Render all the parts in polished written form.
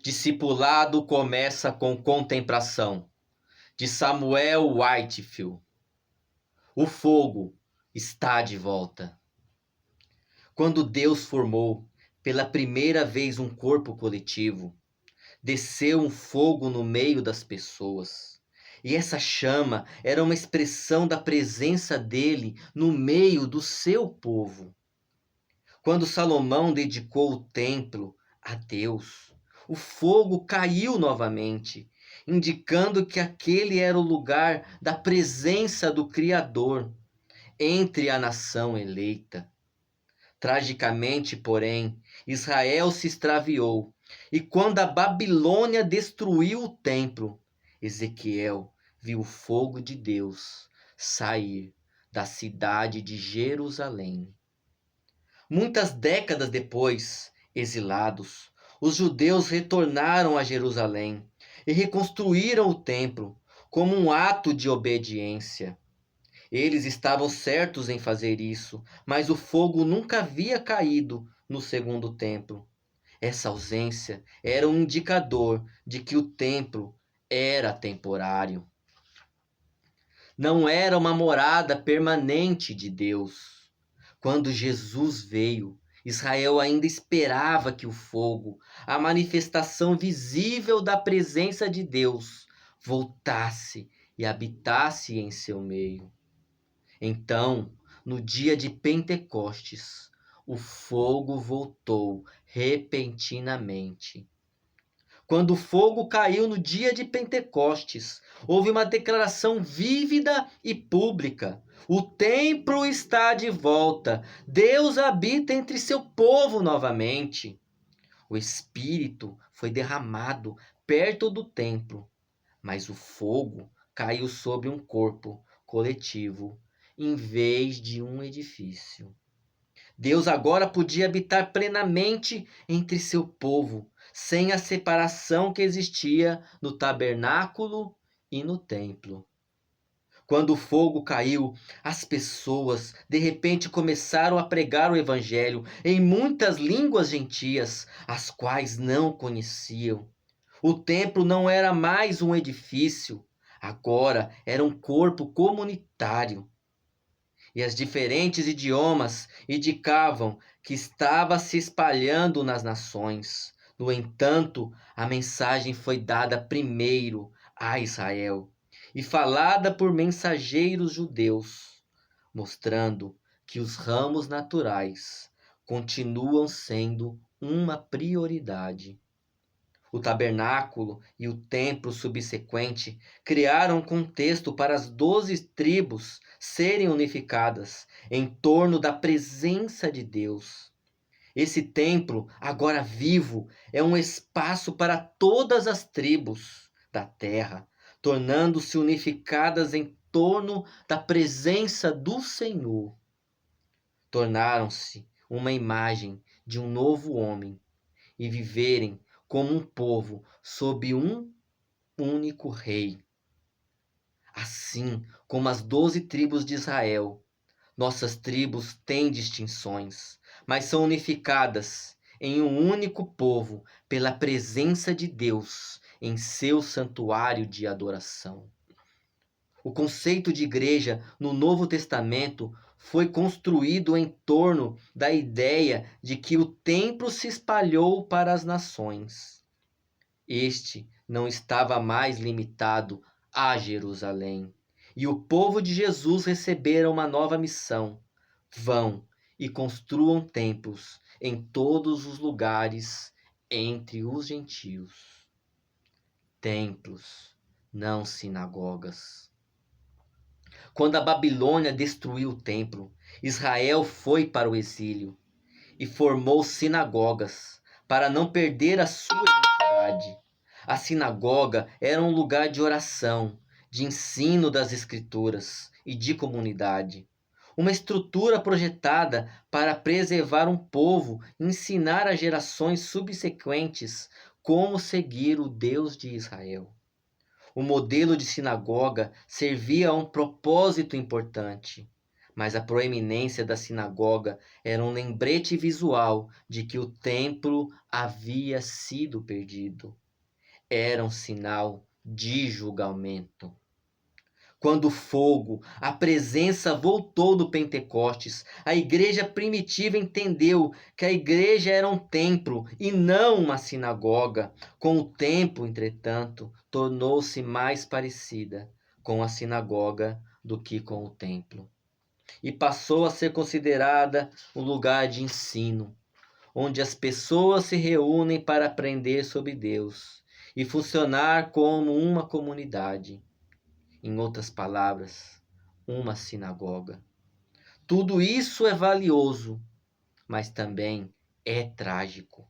Discipulado começa com contemplação, de Samuel Whitefield. O fogo está de volta. Quando Deus formou pela primeira vez um corpo coletivo, desceu um fogo no meio das pessoas. E essa chama era uma expressão da presença dele no meio do seu povo. Quando Salomão dedicou o templo a Deus, o fogo caiu novamente, indicando que aquele era o lugar da presença do Criador entre a nação eleita. Tragicamente, porém, Israel se extraviou, e quando a Babilônia destruiu o templo, Ezequiel viu o fogo de Deus sair da cidade de Jerusalém. Muitas décadas depois, exilados, os judeus retornaram a Jerusalém e reconstruíram o templo como um ato de obediência. Eles estavam certos em fazer isso, mas o fogo nunca havia caído no segundo templo. Essa ausência era um indicador de que o templo era temporário. Não era uma morada permanente de Deus. Quando Jesus veio, Israel ainda esperava que o fogo, a manifestação visível da presença de Deus, voltasse e habitasse em seu meio. Então, no dia de Pentecostes, o fogo voltou repentinamente. Quando o fogo caiu no dia de Pentecostes, houve uma declaração vívida e pública. O templo está de volta. Deus habita entre seu povo novamente. O Espírito foi derramado perto do templo, mas o fogo caiu sobre um corpo coletivo em vez de um edifício. Deus agora podia habitar plenamente entre seu povo, sem a separação que existia no tabernáculo e no templo. Quando o fogo caiu, as pessoas de repente começaram a pregar o evangelho em muitas línguas gentias, as quais não conheciam. O templo não era mais um edifício, agora era um corpo comunitário. E os diferentes idiomas indicavam que estava se espalhando nas nações. No entanto, a mensagem foi dada primeiro a Israel e falada por mensageiros judeus, mostrando que os ramos naturais continuam sendo uma prioridade. O tabernáculo e o templo subsequente criaram um contexto para as 12 tribos serem unificadas em torno da presença de Deus. Esse templo, agora vivo, é um espaço para todas as tribos da terra, tornando-se unificadas em torno da presença do Senhor. Tornaram-se uma imagem de um novo homem e viverem como um povo sob um único rei. Assim como as 12 tribos de Israel, nossas tribos têm distinções, mas são unificadas em um único povo pela presença de Deus em seu santuário de adoração. O conceito de igreja no Novo Testamento foi construído em torno da ideia de que o templo se espalhou para as nações. Este não estava mais limitado a Jerusalém, e o povo de Jesus recebera uma nova missão: vão e construam templos em todos os lugares entre os gentios. Templos, não sinagogas. Quando a Babilônia destruiu o templo, Israel foi para o exílio e formou sinagogas para não perder a sua identidade. A sinagoga era um lugar de oração, de ensino das escrituras e de comunidade. Uma estrutura projetada para preservar um povo e ensinar às gerações subsequentes como seguir o Deus de Israel. O modelo de sinagoga servia a um propósito importante, mas a proeminência da sinagoga era um lembrete visual de que o templo havia sido perdido. Era um sinal de julgamento. Quando o fogo, a presença voltou do Pentecostes, a igreja primitiva entendeu que a igreja era um templo e não uma sinagoga. Com o tempo, entretanto, tornou-se mais parecida com a sinagoga do que com o templo. E passou a ser considerada um lugar de ensino, onde as pessoas se reúnem para aprender sobre Deus e funcionar como uma comunidade. Em outras palavras, uma sinagoga. Tudo isso é valioso, mas também é trágico.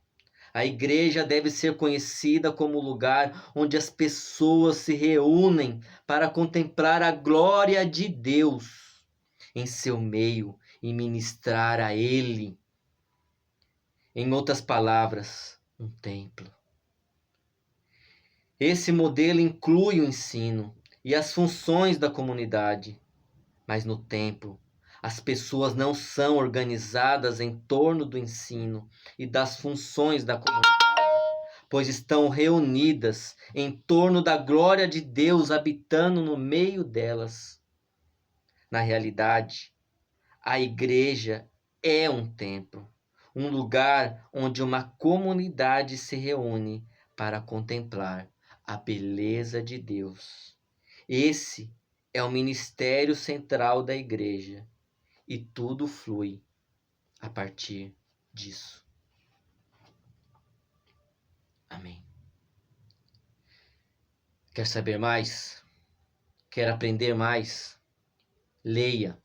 A igreja deve ser conhecida como o lugar onde as pessoas se reúnem para contemplar a glória de Deus em seu meio e ministrar a Ele. Em outras palavras, um templo. Esse modelo inclui o ensino e as funções da comunidade, mas no templo, as pessoas não são organizadas em torno do ensino e das funções da comunidade, pois estão reunidas em torno da glória de Deus habitando no meio delas. Na realidade, a igreja é um templo, um lugar onde uma comunidade se reúne para contemplar a beleza de Deus. Esse é o ministério central da igreja e tudo flui a partir disso. Amém. Quer saber mais? Quer aprender mais? Leia